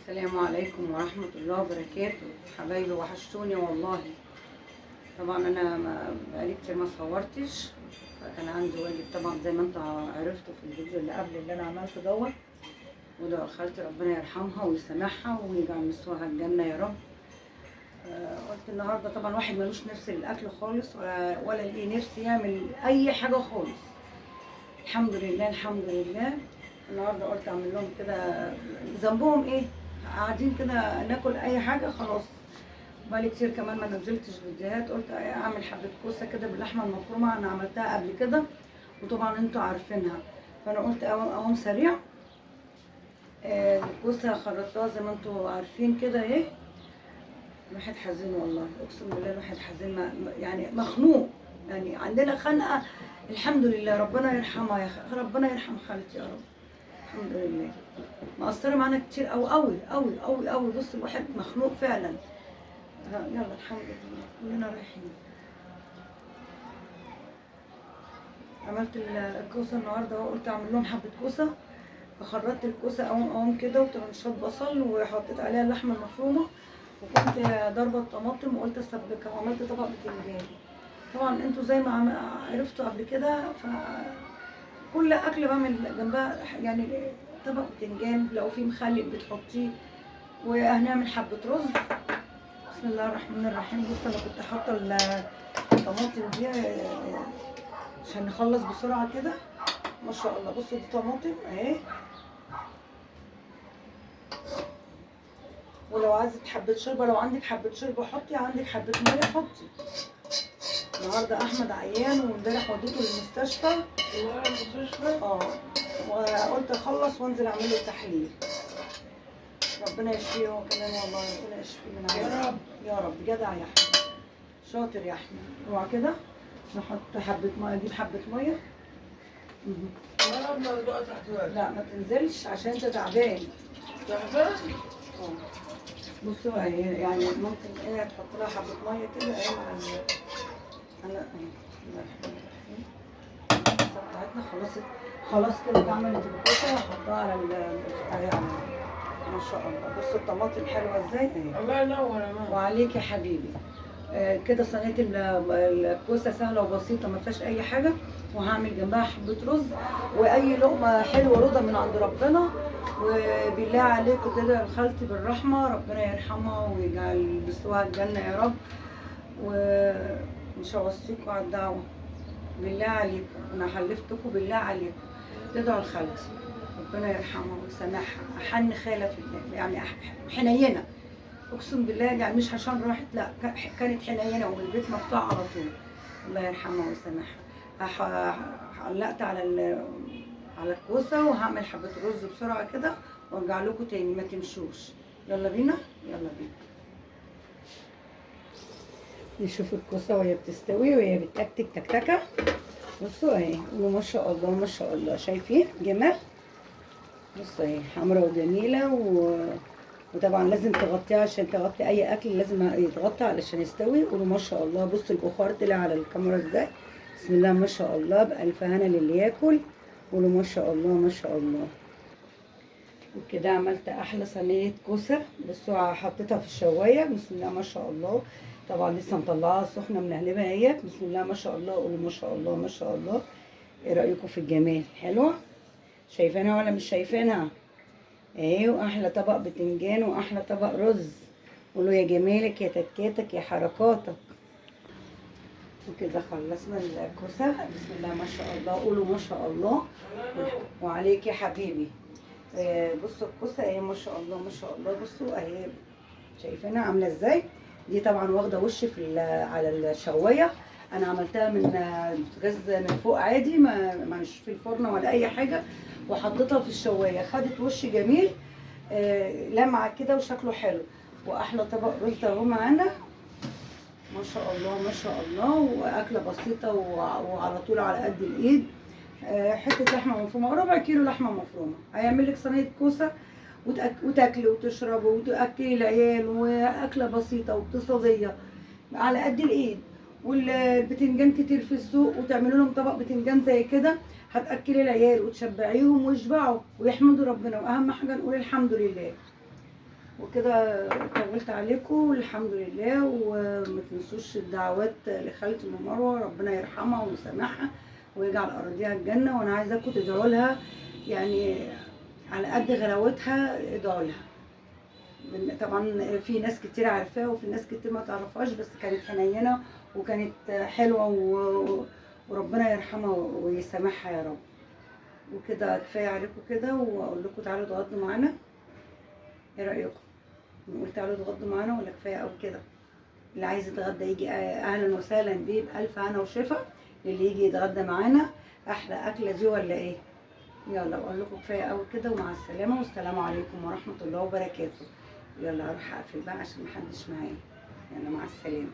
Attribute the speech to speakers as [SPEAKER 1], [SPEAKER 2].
[SPEAKER 1] السلام عليكم ورحمة الله وبركاته. حبايبي وحشتوني والله. طبعا انا بقالي كتير ما صورتش، فكان عندي واجب طبعا زي ما انتوا عرفتوا في الفيديو اللي قبل اللي انا عملته دوت. وده خالتي ربنا يرحمها ويسامحها ويجعل مثواها الجنة يا رب. قلت النهارده طبعا واحد ملوش نفس للاكل خالص ولا ليه نفس يعمل اي حاجة خالص. الحمد لله الحمد لله. النهارده قلت اعمل لهم كده، ذنبهم ايه؟ قاعدين كده ناكل اي حاجه خلاص. بقالي كتير كمان ما نزلتش فيديوهات، قلت اعمل حبه كوسه كده باللحمه المفرومه، انا عملتها قبل كده وطبعا انتوا عارفينها. فانا قلت اقوم سريع. الكوسه خرطتها زي ما انتوا عارفين كده اهي. الواحد حزين والله، اقسم بالله الواحد حزين، يعني مخنوق، يعني عندنا خنقه. الحمد لله ربنا يرحمها يا ربنا يرحم خالتي يا رب. الحمد لله. مقصرة معانا كتير قوي قوي قوي قوي قوي. بص الواحد مخنوق فعلا. يلا الحمد لله كلنا رايحين. عملت الكوسه النهارده وقلت اعمل لهم حبه كوسه، فخرطت الكوسه اقوم كده وطرنشات بصل وحطيت عليها اللحمه المفرومه، وكنت ضاربه الطماطم وقلت اسبكها وعملت طبق بتنجان. طبعا انتوا زي ما عرفتوا قبل كده، كل اكل بعمل جنبها يعني طبق بتنجان، لو في مخلل بتحطيه. وهنعمل حبه رز. بسم الله الرحمن الرحيم. بص انا كنت حاطه الطماطم دي عشان نخلص بسرعه كده. ما شاء الله بصوا دي طماطم اهي. ولو عايزه حبه شوربه، لو عندك حبه شوربه حطي، عندك حبه ميه حطي. النهارده احمد عيان وامبارح وديته المستشفى. وقلت اخلص وانزل اعمل له التحليل. ربنا يشفيه هو كمان والله، ربنا يشفيه من عينه يا رب يا رب. جدع يا احمد، شاطر يا احمد. اوعى كده نحط حبه ميه، اجيب حبه ميه. لا ما تنزلش عشان انت تعبان. بصوا يعني ممكن ايه تحط لها حبه ميه كده ايه مع هلا بسم الله الرحمن الرحيم. بتاعتنا خلاص كده اتعملت الكوسه وهحطها على ما شاء الله. بصوا الطماطم حلوه ازاي اهي. الله ينور يا ماما. وعليك يا حبيبي. كده صينيه الكوسه سهله وبسيطه ما فيهاش اي حاجه. وهعمل جنبها حبه رز واي لقمه حلوه رضا من عند ربنا. وبالله عليكم تدعوا لخالتي بالرحمه، ربنا يرحمها ويجعل بسواها الجنه يا رب. ومش هوصيكم على الدعوه، بالله عليكم انا حلفتكم بالله عليكم تدعوا لخالتي ربنا يرحمها ويسامحها. احن خاله في الله، يعني حنينه اقسم بالله، يعني مش عشان راحت، لا كانت حنينه والبيت مفتوح على طول. الله يرحمها ويسامحها. علقت على الكوسه وهعمل حبه رز بسرعه كده وارجع لكم تاني، ما تمشوش. يلا بينا يلا بينا نشوف الكوسه وهي بتستوي وهي بتتكتك تكتكه. بصوا اهي، ما شاء الله ما شاء الله، شايفين جمال؟ بصوا اهي حمراء وجميله وطبعا لازم تغطيها، عشان تغطي اي اكل لازم يتغطى علشان يستوي. قولوا ما شاء الله. بصوا البخار طلع على الكاميرا ازاي، بسم الله ما شاء الله. بألف هنا للي ياكل. قولوا ما شاء الله ما شاء الله. وكده عملت احلى صينيه كوسه. بصوا حطيتها في الشوايه، بسم الله ما شاء الله. طبعا لسه مطلعاها سخنه منقلبها اهي، بسم الله ما شاء الله. قولوا ما شاء الله ما شاء الله. ايه رايكم في الجمال؟ حلوه؟ شايفينها ولا مش شايفينها؟ اهي. واحلى طبق بتنجان واحلى طبق رز. قولوا يا جمالك يا تكاتك يا حركاتك. وكده خلصنا الكوسه، بسم الله ما شاء الله. قولوا ما شاء الله. وعليك يا حبيبي. بصوا الكوسه اهي ما شاء الله ما شاء الله. بصوا اهي شايفينها عامله ازاي. دي طبعا واخده وش على الشوايه. انا عملتها من بوتاجاز من فوق عادي، مش في الفرن ولا اي حاجه، وحطيتها في الشوايه خدت وش جميل. لمعه كده وشكله حلو. واحلى طبق رز اهو معانا ما شاء الله ما شاء الله. واكله بسيطه وعلى طول على قد الايد. حته لحمه مفرومه وربع كيلو لحمه مفرومه هيعمل لك صينيه كوسه وتاكلي وتشربي وتاكلي العيال. واكله بسيطه واقتصاديه على قد الايد. والبتنجان كتير في السوق، وتعملوا لهم طبق بتنجان زي كده هتاكلي العيال وتشبعيهم ويشبعوا ويحمدوا ربنا. واهم حاجه نقول الحمد لله. وكده طولت عليكم والحمد لله. وما تنسوش الدعوات لخالتي ام مروه، ربنا يرحمها ويسامحها ويجعل ارضها الجنه. وانا عايزاكم تدعوا لها، يعني على قد غلاوتها ادعوا لها. طبعا في ناس كتير عارفاها وفي ناس كتير ما تعرفهاش، بس كانت حنينه وكانت حلوه وربنا يرحمها ويسامحها يا رب. وكده كفايه عليكم كده، واقول لكم تعالوا اتغدوا معانا. ايه رايكم؟ نقول تعالوا اتغدوا معانا ولا كفايه قوي كده؟ اللي عايز يتغدى يجي، اهلا وسهلا بيه بألف هنا وشفا. اللي يجي يتغدى معانا احلى اكله دي ولا ايه؟ يلا اقول لكم كفايه قوي كده، ومع السلامه، والسلام عليكم ورحمه الله وبركاته. يلا هروح اقفل بقى عشان محدش معايا. يلا مع السلامه.